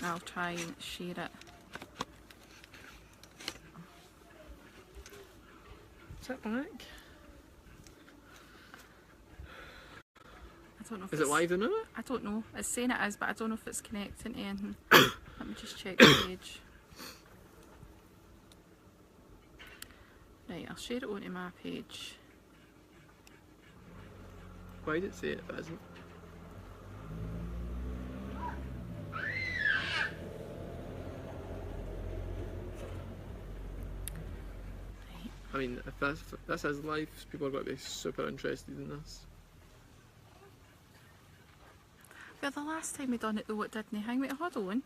I'll try and share it. Sit back. I don't know if Is it live in it? I don't know. It's saying it is, but I don't know if it's connecting to anything. Let me just check the page. Right, I'll share it onto my page. Why did it say it if it isn't? I mean, if this is live, people are going to be super interested in this. Well, the last time we done it though, it didn't hang. Wait, hold on.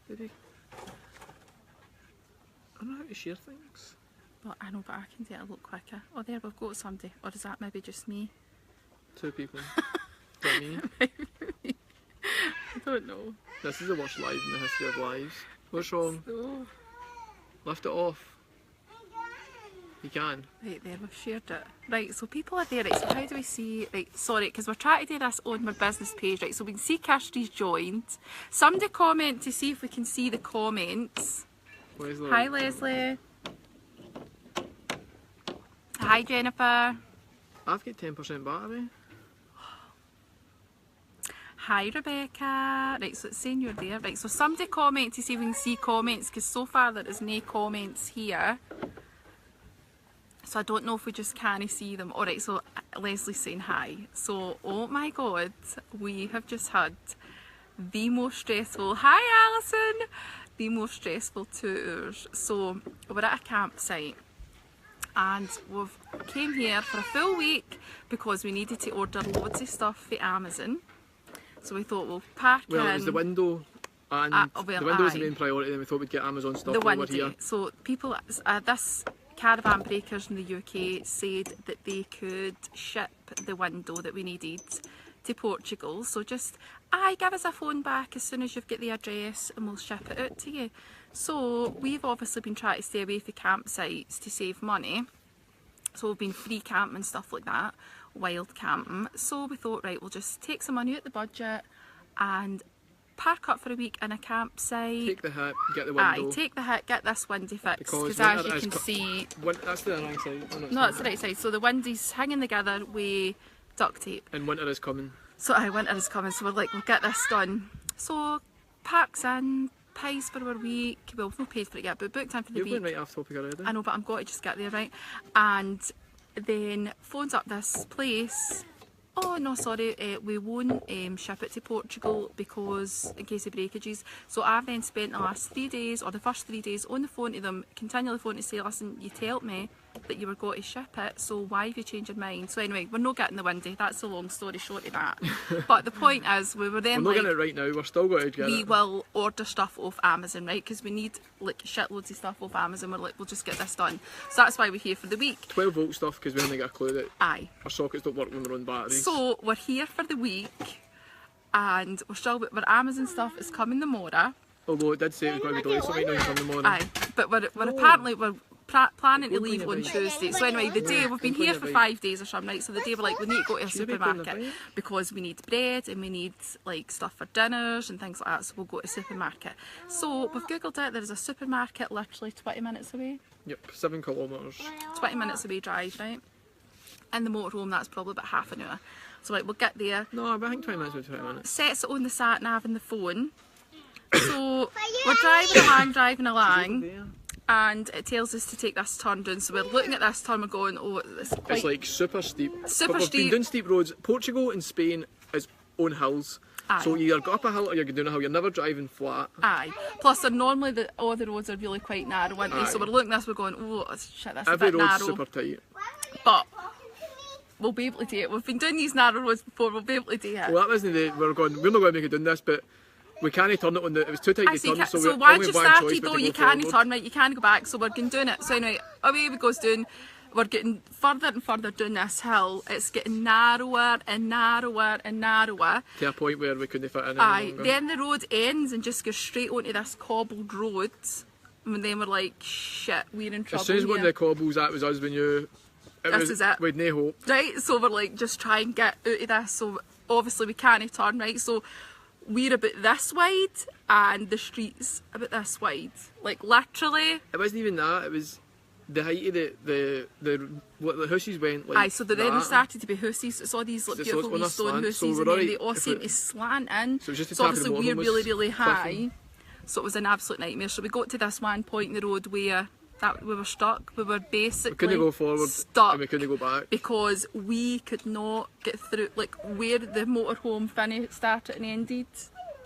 Maybe. I don't know how to share things. Well, I know, but I can do it a lot quicker. Oh, there, we've got somebody. Or is that maybe just me? 2 people. Is that me? I don't know. This is the worst live in the history of lives. What's wrong? So, Lift it off. You can. right there, we've shared it. Right, so people are there, right, so how do we see, right, sorry, because we're trying to do this on my business page, right, so we can see Kirsty's joined. Somebody comment to see if we can see the comments. Leslie. Hi Leslie. Hi Jennifer. I've got 10% battery. Hi Rebecca. Right, so it's saying you're there. Right, so somebody comment to see if we can see comments, because so far there is no comments here. So I don't know if we just can't see them. Alright, so Leslie's saying hi. So, oh my god, we have just had the most stressful, hi Alison, the most stressful 2 hours. So, we're at a campsite and we've came here for a full week because we needed to order loads of stuff for Amazon. So we thought we'll park in. Well, it was the window. And the window was the main priority, then we thought we'd get Amazon stuff over here. So people, this caravan breakers in the UK said that they could ship the window that we needed to Portugal. So just, give us a phone back as soon as you've got the address and we'll ship it out to you. So we've obviously been trying to stay away from campsites to save money. So we've been free camping and stuff like that, wild camping. So we thought, right, we'll just take some money out the budget and park up for a week in a campsite. Take the hit, get the window. Take the hit, get this window fixed. Because as you can see... That's the wrong side. Oh, no, it's the right side. So the window's hanging together with duct tape. And winter is coming. So winter is coming, so we're like, we'll get this done. So, parks in, pays for our week. Well, we've not paid for it yet, but booked in for the week. You've been right off topic already. I know, but I'm going to just get there, right? And then phones up this place. Oh no, sorry, we won't ship it to Portugal because in case of breakages. So I've then spent the last 3 days, or the first 3 days, on the phone to them, continually phoning to say, listen, you told me that you were going to ship it, so why have you changed your mind? So anyway, we're not getting the window, that's the long story short of that. But the point is, we were then we're not getting it right now, we're still going to get it. We will order stuff off Amazon, right? Because we need like shitloads of stuff off Amazon. We're like, we'll just get this done. So that's why we're here for the week. 12 volt stuff, because we haven't got a clue that our sockets don't work on their own batteries. So we're here for the week, and our Amazon stuff is coming tomorrow. Although it did say it was going to be delayed, so it might not come tomorrow. But we're apparently planning to leave on Tuesday. So anyway, the day we've been here for 5 days or something, right? So the day we're like, we need to go to a supermarket because we need bread and we need like stuff for dinners and things like that. So we'll go to a supermarket. So we've googled it. There's a supermarket literally 20 minutes away. Yep, 7 kilometres. 20 minutes away drive, right? In the motorhome, that's probably about half an hour. So like, we'll get there. No, but I think 20 minutes would be 20 minutes. Sets it on the sat nav and the phone. So we're driving along. And it tells us to take this turn down, so we're looking at this turn, we're going, oh, it's like super steep. Super but steep. We've been doing steep roads. Portugal and Spain is on hills. So you either go up a hill or you're down a hill, you're never driving flat. Plus normally all the roads are really quite narrow, aren't they? So we're looking at this, we're going, oh shit, that's a bit narrow. Every road's super tight. But we'll be able to do it. We've been doing these narrow roads before, we'll be able to do it. Well, that wasn't we're not going to make it doing this, but we can't turn it on it was too tight to turn, so once you've started though, you can't turn, right, you can't go back, so we're doing it. So anyway, away we goes down, we're getting further and further down this hill, it's getting narrower and narrower and narrower. To a point where we couldn't fit in any longer. Then the road ends and just goes straight onto this cobbled road, and then we're like, shit, we're in trouble. As soon as one of the cobbles, that was us, we knew this is it. We'd no hope. Right, so we're like, just try and get out of this, so obviously we can't turn, right, so we're about this wide and the street's about this wide. Like literally. It wasn't even that, it was the height of the houses went like. Aye, so then there started to be houses. It's all these like beautiful wee stone houses, and then they all seem to slant in. So, so obviously we're really, really high. So it was an absolute nightmare. So we got to this one point in the road where we were stuck. We were basically we couldn't go forward stuck, and we couldn't go back because we could not get through. Like where the motorhome started and ended,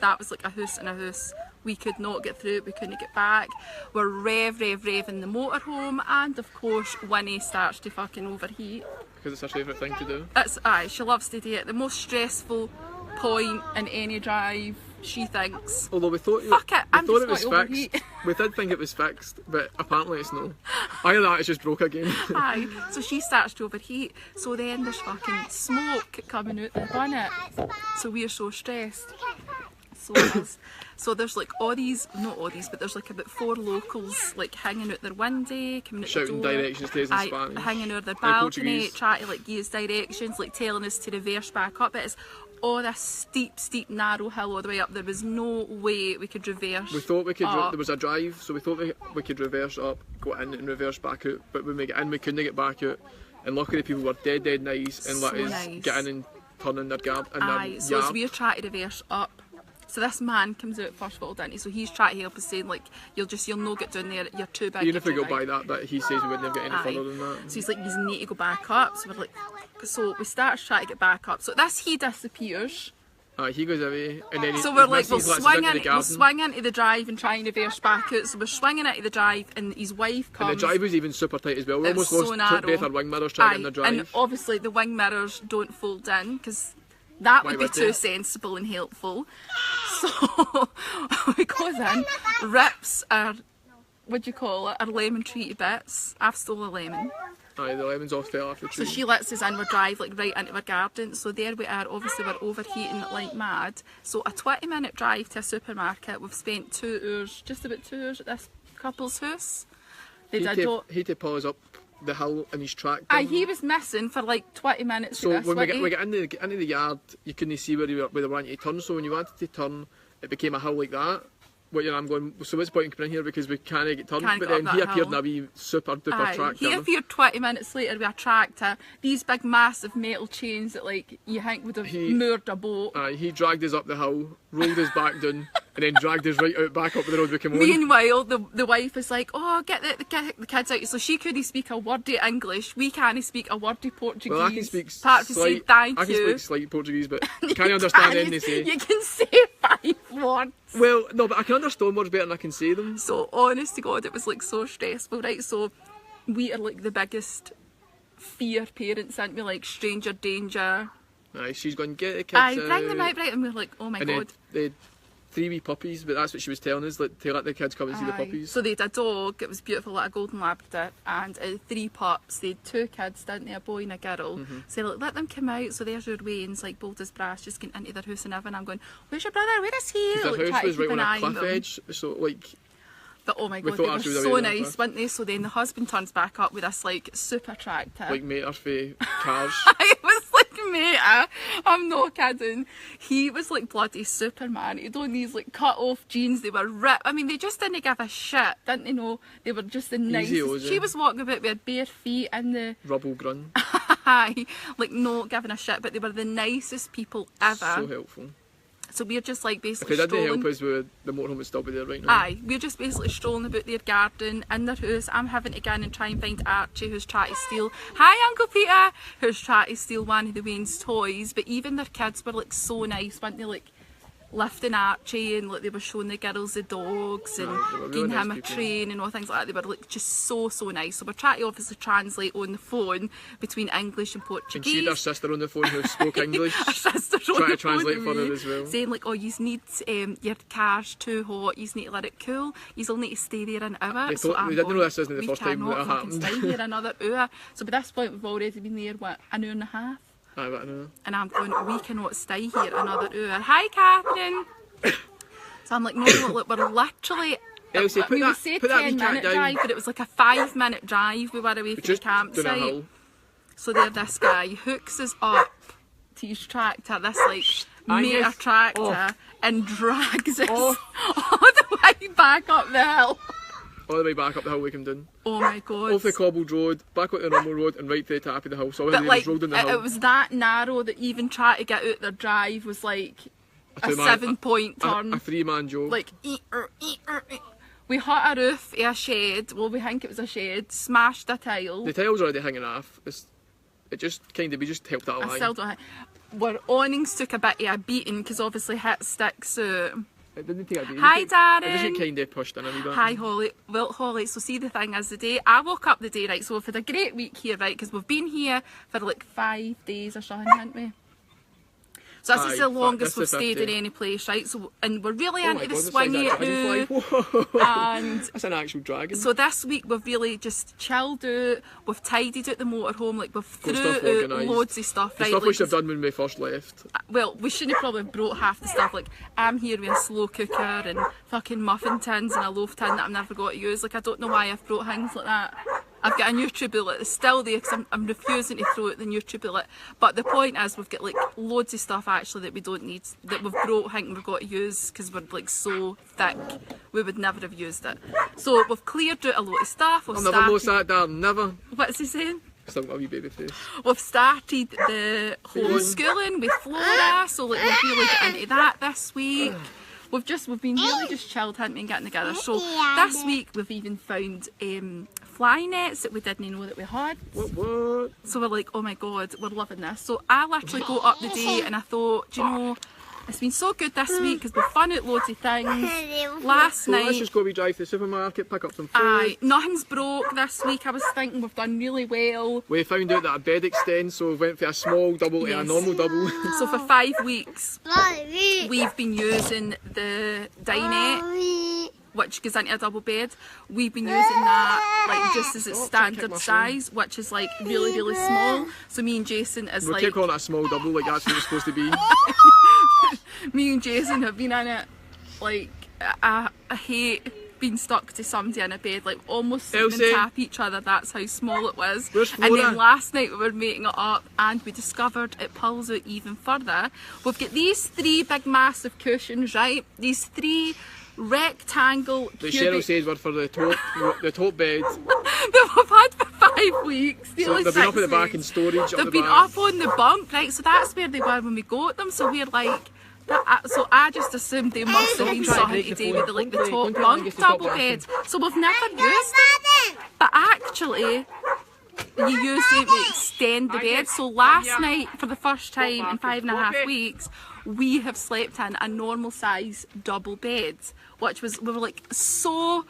that was like a house and a house. We could not get through it, we couldn't get back. We're revving the motorhome, and of course Winnie starts to fucking overheat. Because it's her favourite thing to do. She loves to do it. The most stressful point in any drive, she thinks. Although we thought, it was fixed. We did think it was fixed, but apparently it's not. Either that, it's just broke again. Aye, so she starts to overheat. So then there's fucking smoke coming out the bonnet. So we're so stressed. So there's like not all these, but there's like about 4 locals like hanging out their window, coming out shouting the door, directions to us in Spanish, hanging out their balcony, trying to like give us directions, like telling us to reverse back up. But it's all this steep narrow hill all the way up. There was no way we could reverse. We thought we could. There was a drive, so we thought we could reverse up, go in and reverse back out. But when we get in, we couldn't get back out. And luckily, people were dead nice and let us get in and turn in their yard. So as we're trying to reverse up. So this man comes out first of all, didn't he? So he's trying to help us, saying like, you'll not get down there, you're too big. Even if we go by that, but he says we wouldn't get any further than that. So he's like, you need to go back up. So we're like, so we start trying to get back up. So he disappears. He goes away, and then so we're like, we'll swing into the drive and try and reverse back out. So we're swinging into the drive, and his wife comes. And the drive was even super tight as well. We almost lost both our wing mirrors trying to get in the drive. And obviously the wing mirrors don't fold in because that would be too sensible and helpful. So we goes in, rips our, what do you call it, our lemon tree to bits. I've stole a lemon. Aye, the lemons all fell off the tree. So she lets us in, we drive like right into our garden. So there we are, obviously we're overheating like mad. So a 20-minute drive to a supermarket. We've spent 2 hours, just about 2 hours at this couple's house. He had to pause up the hill in his track. Aye, he was missing for like 20 minutes. So when we get into the yard, you couldn't see where they were wanting to turn. So when you wanted to turn, it became a hill like that. I'm going, so what's the point in coming in here because we can't get turned? But then he appeared in a wee super duper tractor. He appeared 20 minutes later with a tractor, these big massive metal chains that like you think would have moored a boat. He dragged us up the hill, rolled us back down, and then dragged us right out back up the road we came on. Meanwhile, the wife was like, oh, get the kids out. So she couldn't speak a word of English, we can't speak a word of Portuguese. Well, I can speak apart from saying thank you. I can speak slight Portuguese, but can't understand anything they say. You can say 5 words. Well, no, but I can understand words better than I can say them. So, honest to God, it was like so stressful, right? So, we are like the biggest fear parents, aren't we? Like, stranger danger. Aye, she's going, get the kids out. Bring them out, right? And we're like, oh my God. They 3 wee puppies, but that's what she was telling us, like, to let the kids come and see the puppies. So they had a dog, it was beautiful, like a golden labrador, and 3 pups. They had 2 kids, didn't they, a boy and a girl. So like, let them come out. So there's your Wayne's like bold as brass, just getting into their house and everything. I'm going, where's your brother? Where is he? Their house was right on a cliff edge, so like. But oh my God, they were so nice, weren't they? So then the husband turns back up with this like super tractor. Like mate, cars. It was like mate, I'm not kidding. He was like bloody Superman. He had on these like cut off jeans, they were ripped. I mean, they just didn't give a shit, didn't they know? They were just the nicest. She was walking about with bare feet in the rubble grun. Like not giving a shit, but they were the nicest people ever. So helpful. So we're just like basically if they didn't help us, the motorhome would still be there right now. Aye, we're just basically strolling about their garden, in their house. I'm having to go in and try and find Archie, who's trying to steal, hi Uncle Peter, who's trying to steal one of the Wayne's toys. But even their kids were like so nice, weren't they? Like lifting Archie, and like they were showing the girls the dogs and giving him a train and all things like that. They were like just so nice. So we're trying to obviously translate on the phone between English and Portuguese. And she had her sister on the phone who spoke English. Her sister trying to translate for her as well. Saying like, oh, you need your car's too hot, you need to let it cool, you'll need to stay there an hour. We didn't know this isn't the first time that happened. Stay here another hour. So by this point we've already been there, what, an hour and a half? Aye, about an hour. And I'm going, we cannot stay here another hour. Hi Catherine! So I'm like, no, look, we're literally... Elsie, we would say 10-minute drive, but it was like a 5-minute drive we were away from the campsite. So there this guy hooks us up to his tractor, this like motor tractor and drags us all the way back up the hill. All the way back up the hill we came down. Oh my god. Off the cobbled road, back up the normal road and right to the top of the hill. So but like, rolled down the hill. It was that narrow that even trying to get out their drive was like a 7-point turn. A 3-man job. Like, we hit a roof of a shed, well we think it was a shed, smashed a tile. The tile's already hanging off. It just kind of, we just helped that along. I still don't Our awnings took a bit of a beating because obviously hit sticks out. It didn't take a beating. Hi Darren! It just got kind of pushed in a wee bit. Hi Holly. Well Holly, so see the thing is the day, I woke up the day, right, so we've had a great week here, right, because we've been here for like 5 days or something, haven't we? So this is the longest we've stayed in any place, right? So, and we're really into the swingy now. And that's an actual dragon. So this week we've really just chilled out. We've tidied out the motorhome, like we've threw out loads of stuff. The right? stuff like, we should have done when we first left. Well, we shouldn't have probably brought half the stuff. Like I'm here with a slow cooker and fucking muffin tins and a loaf tin that I've never got to use. Like I don't know why I've brought things like that. I've got a NutriBullet that's still there because I'm refusing to throw out the NutriBullet. But the point is we've got like loads of stuff actually that we don't need, that we've brought thinking we've got to use because we're like so thick we would never have used it. So we've cleared out a lot of stuff. I'll never know that, Darren, never. What's he saying? Still got a wee baby face. We've started the homeschooling with Flora, so like we've really got into that this week. We've been really just chilled, haven't we, and getting together. So this week we've even found fly nets that we didn't know that we had. What? So we're like, oh my god, we're loving this. So I literally got up the day and I thought, do you know, it's been so good this week because we've found out loads of things. Last night... Let's just go drive to the supermarket, pick up some food. Aye, nothing's broke this week. I was thinking we've done really well. We found out that our bed extends, so we went from a small double to a normal double. So for 5 weeks, we've been using the dinette, which goes into a double bed. We've been using that like just as its standard size, which is like really, really small. So me and Jason is like... We keep calling it a small double, like that's what it's supposed to be. Me and Jason have been in it, like, I hate being stuck to somebody in a bed, like almost sleeping and tap each other, that's how small it was. And then last night we were making it up and we discovered it pulls out even further. We've got these 3 big massive cushions, right? These 3 rectangle the Cheryl says were for the top bed that we've had for 5 weeks. So they've been up at the back in storage. They've been up on the bunk, right? So that's where they were when we got them. So we're like, so I just assumed they must have been something to do with the top bunk double bed. So we've never used them, but actually you use them to extend the bed. So last night, for the first time in 5.5 weeks, we have slept in a normal size double bed, which was, we were like so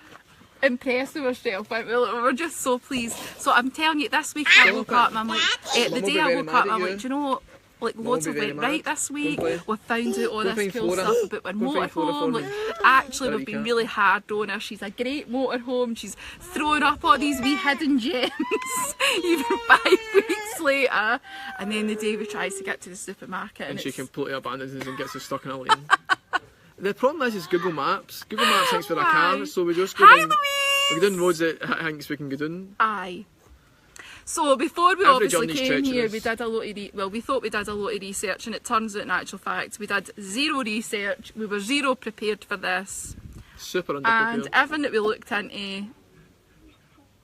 impressed with ourselves. We were just so pleased. So I'm telling you, this week I woke up and I'm like, the day I woke up I'm like, do you know what? Like loads of went right this week. We've found out all this cool stuff about our motorhome. Like actually we've been really hard on her. She's a great motorhome. She's throwing up all these wee hidden gems even 5 weeks later. And then the day we tries to get to the supermarket and she completely abandons us and gets us stuck in a lane. The problem is Google Maps. Google Maps thinks we're a car, so we just go down, we go down roads that thinks we can go down. Aye. So before we obviously came here, we did a lot of we thought we did a lot of research, and it turns out in actual fact we did zero research. We were zero prepared for this. Super underprepared. And everything that we looked into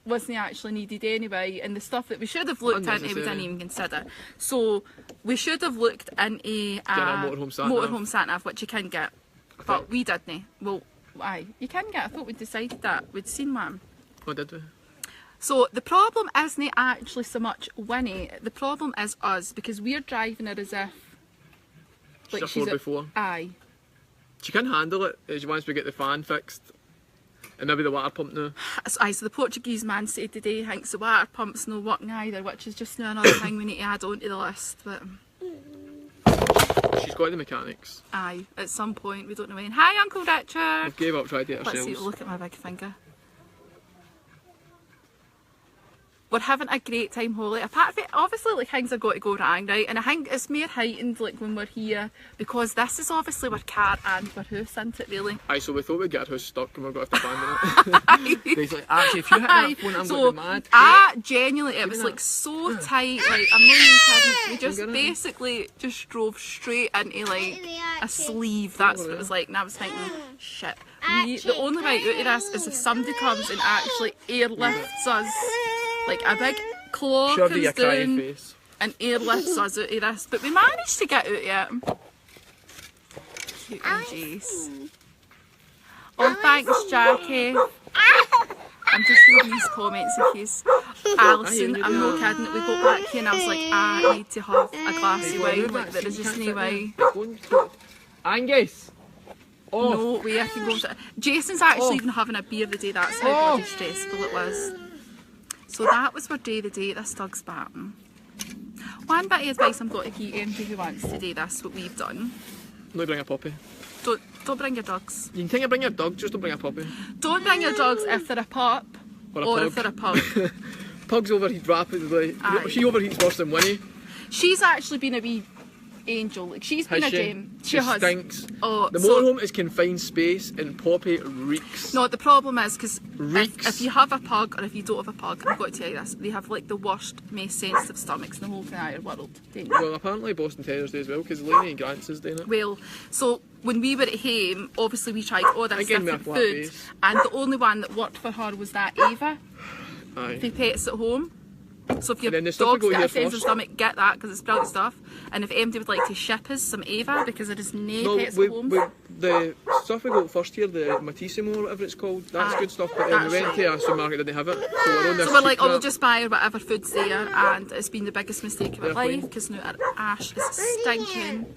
wasn't actually needed anyway, and the stuff that we should have looked into we didn't even consider. So we should have looked into a motorhome sat-nav, which you can get, but we didn't. Well, aye, you can get. I thought we'd decided that. We'd seen one. Oh, did we? So the problem isn't actually so much Winnie, the problem is us, because we're driving her as if like she's a 4x4. Aye. She can handle it once we get the fan fixed. And maybe the water pump now. Aye, so the Portuguese man said today thinks the water pump's not working either, which is just now another thing we need to add on to the list. But she's got the mechanics. Aye, at some point, we don't know when. Hi Uncle Richard! We've gave up trying to do it ourselves. Let's see, look at my big finger. we're having a great time, Holly. Apart from it, obviously, like, things have got to go wrong, right? And I think it's more heightened, like, when we're here, because this is obviously our car and our house, isn't it, really? Aye, so we thought we'd get our house stuck and we're going to have to abandon it. Basically, actually, if you hit that phone, I'm going to be mad. Genuinely, it was, like, so tight, like, I'm not even kidding. We just basically just drove straight into, like, a sleeve. That's what it was like. And I was thinking, shit. The only way out of this is if somebody comes and actually airlifts us. Like a big claw comes down and airlifts us out of this. But we managed to get out of it. Cute and Jace. Oh, thanks, Jackie. I'm just reading these comments in case. Alison, I'm not kidding, we got back here and I was like, I need to have a glass of wine. Like, there is just no way. Angus! Oh. No way I can go to. Jason's actually even having a beer the day, that's how bloody stressful it was. So that was our day of the day at this Doug's Barton. One bit of advice I'm going to give anybody who wants to do this, what we've done. No, bring a puppy. Don't bring your dogs. You can bring your dog, just don't bring a puppy. Don't bring your dogs if they're a pup or if they're a pug. Pugs overheat rapidly. She overheats worse than Winnie. She's actually been a wee angel. Like, she's been a gem. She has. Stinks. Oh, the motorhome is confined space and Poppy reeks. No, the problem is because if you have a pug or if you don't have a pug, I've got to tell you this, they have like the worst, most sensitive stomachs in the whole entire world. Well, apparently Boston Terriers do as well, because Lainey and Grant's is doing it. Well, so when we were at home, obviously we tried all this different food, and the only one that worked for her was that Ava. Aye. For pets at home. So if your dog's got a sensitive stomach, get that because it's brilliant stuff. And if anybody would like to ship us some Ava, because there is no pets at home. The stuff we got first here, the Matissimo or whatever it's called, that's good stuff, but then we went to a supermarket that didn't have it. So we're like, oh, we'll just buy whatever food's there, and it's been the biggest mistake of our life because now our ash is stinking.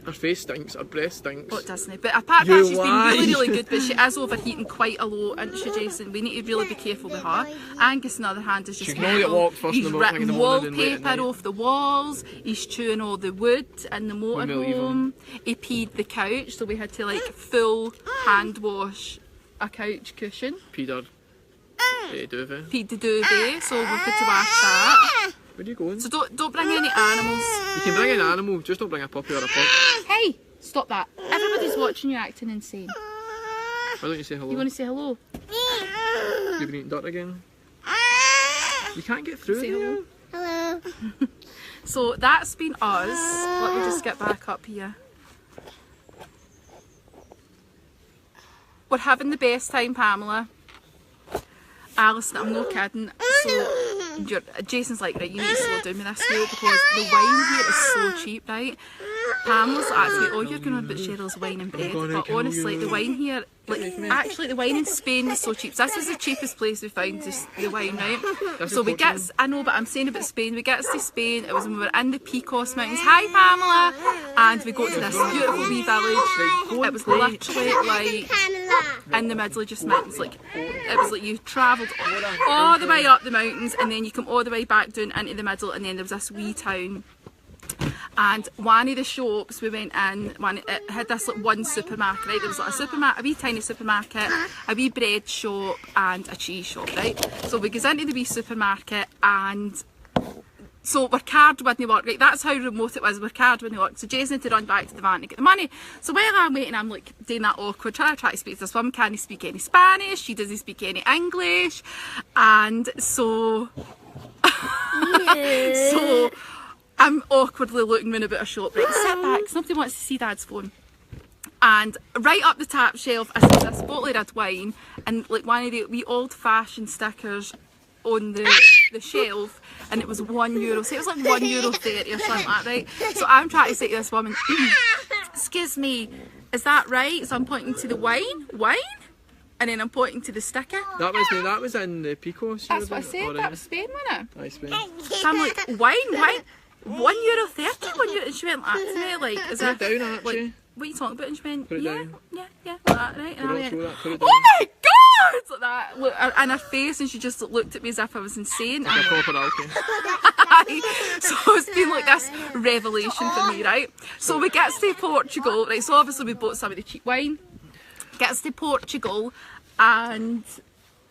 Her face stinks, her breath stinks. Oh, it doesn't. But apart from that, she's been really, really good, but she is overheating quite a lot, isn't she, Jason? We need to really be careful with her. Angus, on the other hand, is just he's ripping wallpaper off the walls, he's chewing all the wood in the motorhome, he peed the couch, so we had to like full hand wash a couch cushion. Peed her duvet. Peed the duvet, so we've got to wash that. Where are you going? So don't bring any animals. You can bring an animal, just don't bring a puppy or a pug. Hey, stop that. Everybody's watching you acting insane. Why don't you say hello? You want to say hello? You've been eating dirt again? You can't get through here. Hello. So that's been us. Let me just get back up here. We're having the best time, Pamela. Alison, I'm not kidding. So Jason's like, right, you need to slow down with this wheel because the wine here is so cheap, right? Pamela's actually, oh, you're going on about Cheryl's wine and bread, but honestly, the wine here, like, actually the wine in Spain is so cheap. So this is the cheapest place we found the wine, right? So we get, I know, but I'm saying about Spain, we get to Spain, it was when we were in the Picos Mountains, hi Pamela, and we got to this beautiful wee village. It was literally like in the middle of just mountains, like, it was like you travelled all the way up the mountains and then you come all the way back down into the middle, and then there was this wee town. And one of the shops we went in, it had this like one supermarket, right? There was like a supermarket, a wee tiny supermarket, a wee bread shop and a cheese shop, right? So we goes into the wee supermarket and so our card wouldn't work, right? That's how remote it was, our card wouldn't work. So Jason had to run back to the van to get the money. So while I'm waiting, I'm like doing that awkward, trying to speak to this woman, can't speak any Spanish, she doesn't speak any English. And so, so I'm awkwardly looking round about a shop, right, sit back, somebody wants to see Dad's phone. And right up the top shelf I see this bottle of red wine and like one of the wee old fashioned stickers on the shelf, and it was €1, so it was like €1.30 or something like that, right? So I'm trying to say to this woman, excuse me, is that right? So I'm pointing to the wine, and then I'm pointing to the sticker. That was in the Picos. That's what I said, that was Spain, wasn't it? Aye, Spain. So I'm like, wine, €1.30, and she went like to me, like, is that down, like, what are you talking about? And she went, yeah, like that, right? And I went, oh my god! Like that, look, and her face, and she just looked at me as if I was insane. Like a proper alky. So it's been like this revelation for me, right? So we get to Portugal, right? So obviously we bought some of the cheap wine. Gets to Portugal, and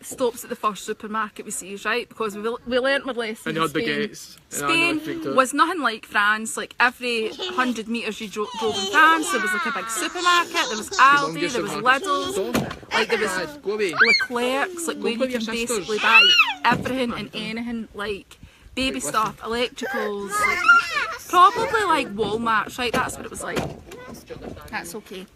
stops at the first supermarket we see, right? Because we learnt our lesson. And you had baguettes. Spain was nothing like France. Like every 100 metres you drove in France, there was like a big supermarket. There was Aldi, there was Lidl's, like there was Leclerc's, like where you can basically buy everything and anything, like baby stuff, electricals, like, probably like Walmart, right? That's what it was like. That's okay.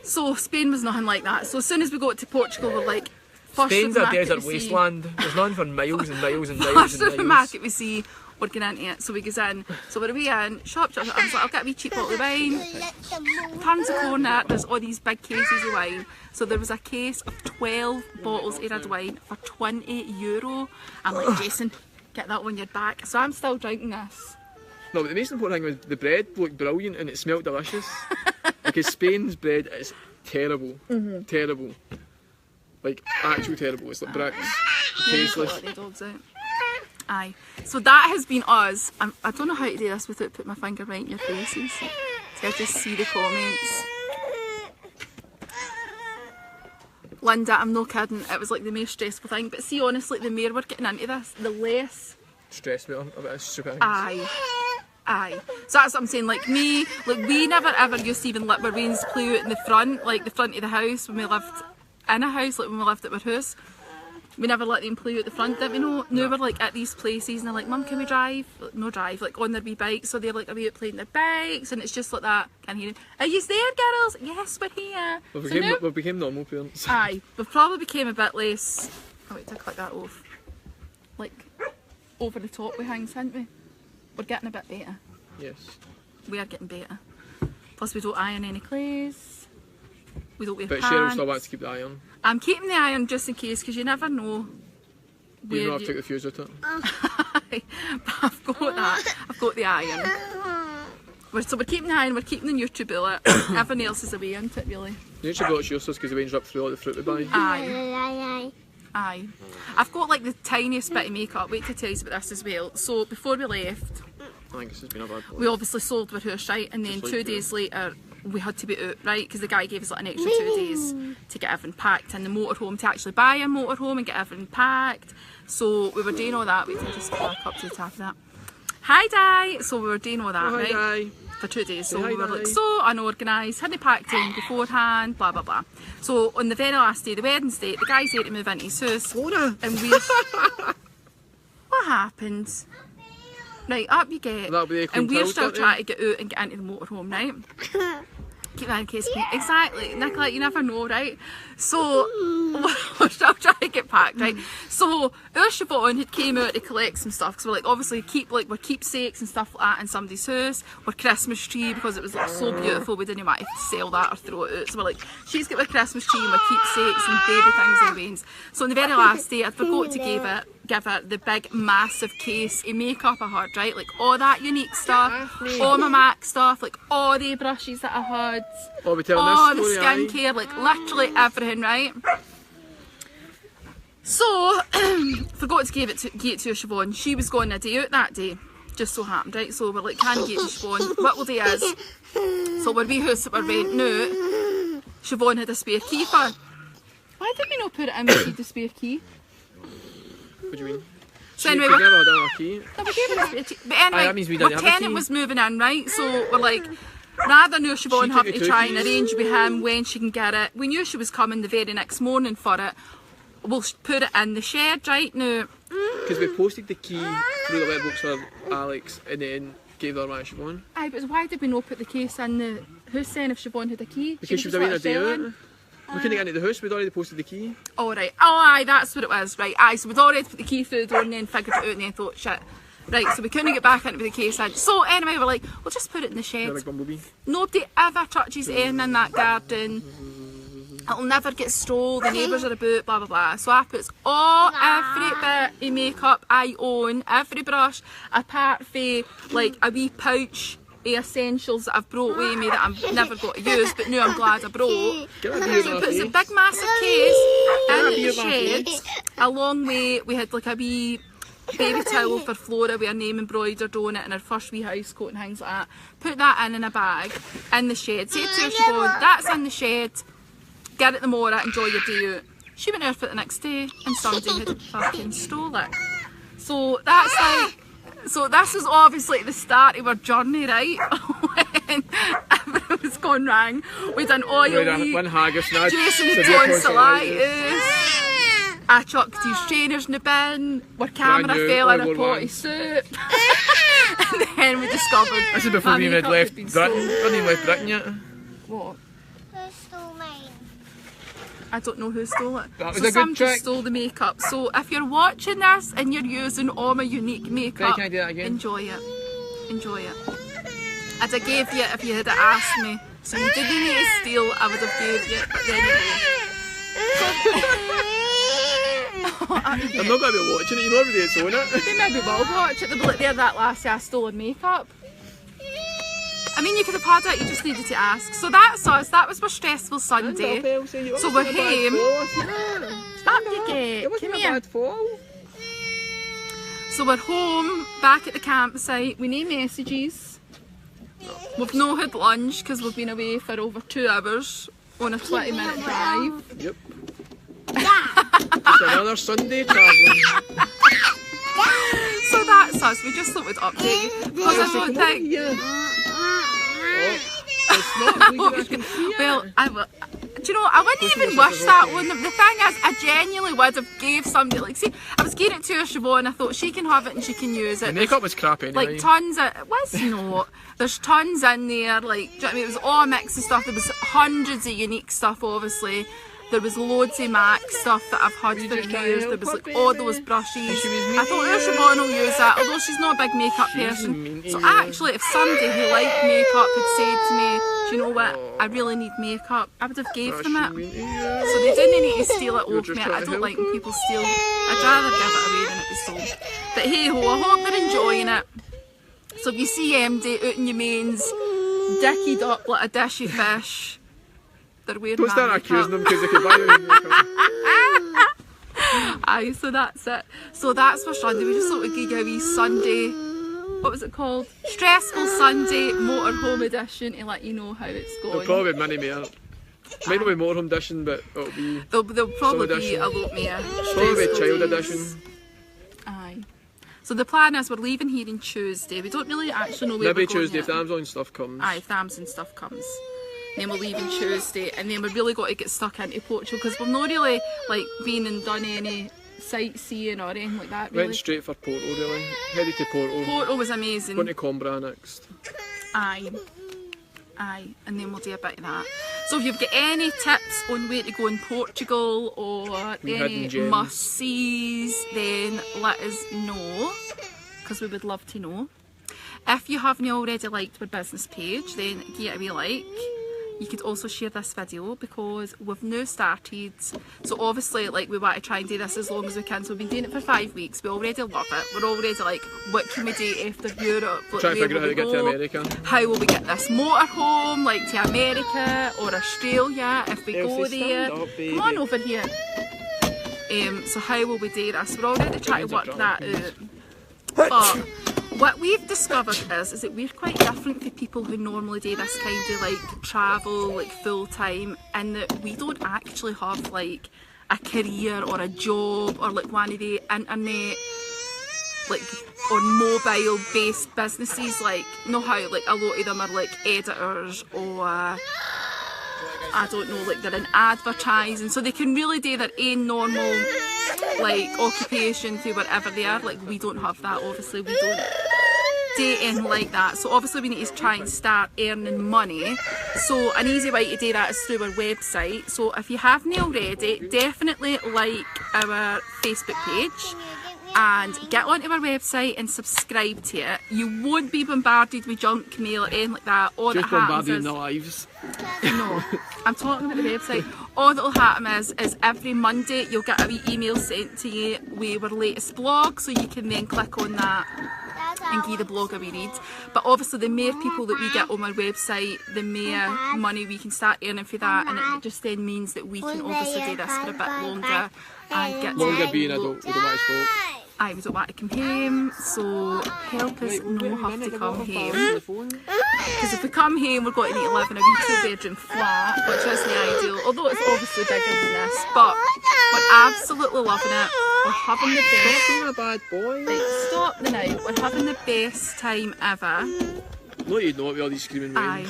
So Spain was nothing like that. So as soon as we got to Portugal, we're like, Spain's a desert wasteland. There's none for miles and miles and miles first and miles. supermarket we see, we're going into it. So we goes in. So we're away in, shop. I was like, I'll get a wee cheap bottle of wine. Turns a corner, there's all these big cases of wine. So there was a case of 12 bottles of red wine for €20. I'm like, Jason, get that on your back. So I'm still drinking this. No, but the most important thing was the bread looked brilliant and it smelled delicious. Because Spain's bread is terrible. Terrible. Like, actual terrible. It's like bricks. Tasteless. Aye. So that has been us. I don't know how to do this without putting my finger right in your faces. So I just see the comments. Linda, I'm no kidding. It was like the most stressful thing. But see, honestly, the more we're getting into this, the less stress me out about stupid things. Aye. So that's what I'm saying, like me, like we never ever used to even let our rains play out in the front, like the front of the house when we lived in a house, like when we lived at our house. We never let them play out the front, didn't we know? Now we're like at these places and they're like, Mum, can we drive? Like, no drive, like on their wee bikes, so they're like away out playing their bikes and it's just like that. Can't hear it. Are you there, girls? Yes, we're here. We became normal parents. Aye, we probably became a bit less, oh wait, to click that off. Like, over the top with things, haven't we? We're getting a bit better. Yes. We are getting better. Plus we don't iron any clothes. We don't wear pants. But Cheryl still wants to keep the iron. I'm keeping the iron just in case, because you never know. You know I've took the fuse out it. I've got that. I've got the iron. So we're keeping the iron, we're keeping the NutriBullet. Everything else is away, isn't it, really? The NutriBullet's useless because the rains rip through all the fruit we buy. Aye. I've got like the tiniest bit of makeup. Wait to tell you about this as well. So before we left, I think this has been a bad we obviously sold our house, right? And then 2 days later we had to be out, right? Because the guy gave us like an extra 2 days to get everything packed in the motorhome, to actually buy a motorhome and get everything packed. So we were doing all that. Wait till I just back up to the top of that. Hi Di! So we were doing all that, right? Hi Di. For 2 days, so we were like so unorganised, hadn't packed in beforehand, blah blah blah. So on the very last day, the Wednesday, the guy's there to move into his house, and we what happened? Right, up you get, and we're still trying to get out and get into the motorhome, right? Keep that in case, exactly, Nicola, you never know, right? So we're still trying to get packed, right? So our Siobhan had came out to collect some stuff, because we're like, obviously we're keepsakes and stuff like that in somebody's house. We're Christmas tree, because it was like so beautiful, we didn't want to sell that or throw it out. So we're like, she's got my Christmas tree and my keepsakes and baby things and wains. So on the very last day, I forgot to give her the big massive case of makeup I had, right? Like all that unique stuff, all my MAC stuff, like all the brushes that I had, all the skincare, like literally everything, right? So forgot to give it to Siobhan. She was going a day out that day, just so happened, right? So we're like, can you get to Siobhan? What we'll do is, so we're wee house that we're renting out, Siobhan had a spare key for. Why did we not put it in with the spare key? What do you mean? So anyway, we never had our key. No, we gave it a spare key. But anyway, our tenant was moving in, right? So we're like, rather than Siobhan having to try and arrange with him when she can get it, we knew she was coming the very next morning for it. We'll put it in the shed right now. Because we posted the key through the letterbox for Alex and then gave her my Siobhan. Aye, but why did we not put the case in the house then if Siobhan had a key? Because she was away in a day out. We couldn't get into the house, we'd already posted the key. Oh right, oh aye, that's what it was, right, aye, so we'd already put the key through the door and then figured it out and then thought, shit. Right, so we couldn't get back into the case. So anyway, we're like, we'll just put it in the shed. Like Bumblebee. Nobody ever touches anything in that garden. It'll never get stole, the neighbours are about, blah blah blah. So I put every bit of makeup I own, every brush, apart from like a wee pouch essentials that I've brought with me that I've never got to use, but now I'm glad I brought. So we put a big massive case in the shed, along with, we had like a wee baby towel for Flora with her name embroidered on it and her first wee house coat and things like that. Put that in a bag in the shed. Say to her, Siobhan, that's in the shed, get it tomorrow, enjoy your day out. She went out for it the next day and somebody had fucking stole it. So that's like, so this is obviously the start of our journey, right? When everything was going wrong. We done oil leak, Jason had tonsillitis, I chucked his trainers in the bin, our camera fell in a pot of soup. And then we discovered this is before we even left Britain. We hadn't even left Britain yet. What? Who stole mine? I don't know who stole it. That was so a good some trick. just stole the makeup. So if you're watching this and you're using all my unique makeup, can I do that again? enjoy it. Enjoy it. I'd have gave you if you had asked me. So you didn't need to steal, I would have gave you, but there you go. I'm not going to be watching it, you know everybody that's on it. They maybe will watch it, they'll be like, there, that lassie I stole her makeup. I mean, you could have had it, you just needed to ask. So that's us, that was our stressful Sunday. So we're home. Stop you get, come here. So we're home, back at the campsite, we need messages. We've not had lunch because we've been away for over 2 hours on a 20-minute drive. Yep. It's another Sunday travelling. So that's us, we just thought we'd update you. Because I don't think... Well, do you know, I wouldn't even wish that on them. The thing is, I genuinely would have gave somebody, like, see, I was giving it to her, Siobhan, I thought she can have it and she can use it. The makeup was crap anyway. Like tons of, it was not. There's tons in there, like, do you know what I mean? It was all a mix of stuff. There was hundreds of unique stuff, obviously. There was loads of MAC stuff that I've had for years. There was like all those brushes. I thought Siobhan will use that, although she's not a big makeup person. So actually, if somebody who liked makeup had said to me, do you know what, I really need makeup, I would have gave them it. So they didn't need to steal it off me. I don't like when people steal. I'd rather give it away than it be sold. But hey ho, I hope they're enjoying it. So if you see MD out in your mains, dickied up like a dish of fish, they're wearing don't start makeup. accusing them because they can buy their own makeup. Aye, so that's it. So that's for Sunday. We just thought we'd give you a wee Sunday, what was it called? Stressful Sunday Motorhome edition to let you know how it's going. It'll probably be mini more. Might not be Motorhome edition, but it'll be... There'll probably be edition. a lot more. Probably stressful child days. edition. Aye. So the plan is we're leaving here on Tuesday. We don't really actually know where Maybe we're going Tuesday yet. if the Amazon stuff comes. Aye, if the Amazon stuff comes. Then we're leaving Tuesday, and then we've really got to get stuck into Portugal because we've not really like been and done any sightseeing or anything like that. Really. Went straight for Porto really. Headed to Porto. Porto was amazing. Going to Coimbra next. Aye. Aye, and then we'll do a bit of that. So if you've got any tips on where to go in Portugal or any must-sees, then let us know, because we would love to know. If you haven't already liked our business page, then give it a wee like. You could also share this video because we've now started, so obviously like we want to try and do this as long as we can, so we've been doing it for 5 weeks, we already love it, we're already like, what can we do after Europe, like, trying to figure out how to get to America. How will we get this motorhome, like to America or Australia if we go there, come on over here. So how will we do this, we're already trying to work that out, but what we've discovered is that we're quite different from people who normally do this kind of like travel like full time, and that we don't actually have like a career or a job or like one of the internet like or mobile based businesses, like know how like a lot of them are like editors or I don't know, like they're in advertising, so they can really do their own normal like occupation through whatever they are. Like we don't have that, obviously we don't do anything like that, so obviously we need to try and start earning money. So an easy way to do that is through our website. So if you haven't already, definitely like our Facebook page and get onto our website and subscribe to it. You won't be bombarded with junk mail or anything like that. All just that happens bombarded in is, the lives. no, I'm talking about the website. All that'll happen is every Monday you'll get a wee email sent to you with our latest blog, so you can then click on that and give the blog a wee read. But obviously the more people that we get on our website, the more money we can start earning for that, and it just then means that we can obviously do this for a bit longer and get Longer being adult, we don't want to stop. Aye, we don't want to come home, so help us no have to come home. Because if we come home, we're going to need to live in a wee 2-bedroom flat, which isn't ideal, although it's obviously bigger than this. But we're absolutely loving it. We're having the best. Stop being a bad boy. Right, stop the now. We're having the best time ever. No, you'd know it with all these screaming rain. Aye.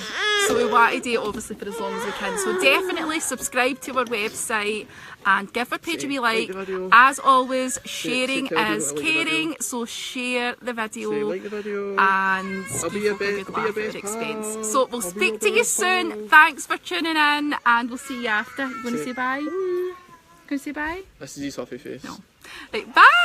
So we want to do it obviously for as long as we can. So definitely subscribe to our website and give our page a wee like. As always, sharing is caring. So share the video. Like the video. And be a good laugh at best our expense. pal. So we'll speak to you soon. Thanks for tuning in, and we'll see you after. You want to say bye? Can you say bye? This is his huffy face. No. Right, bye.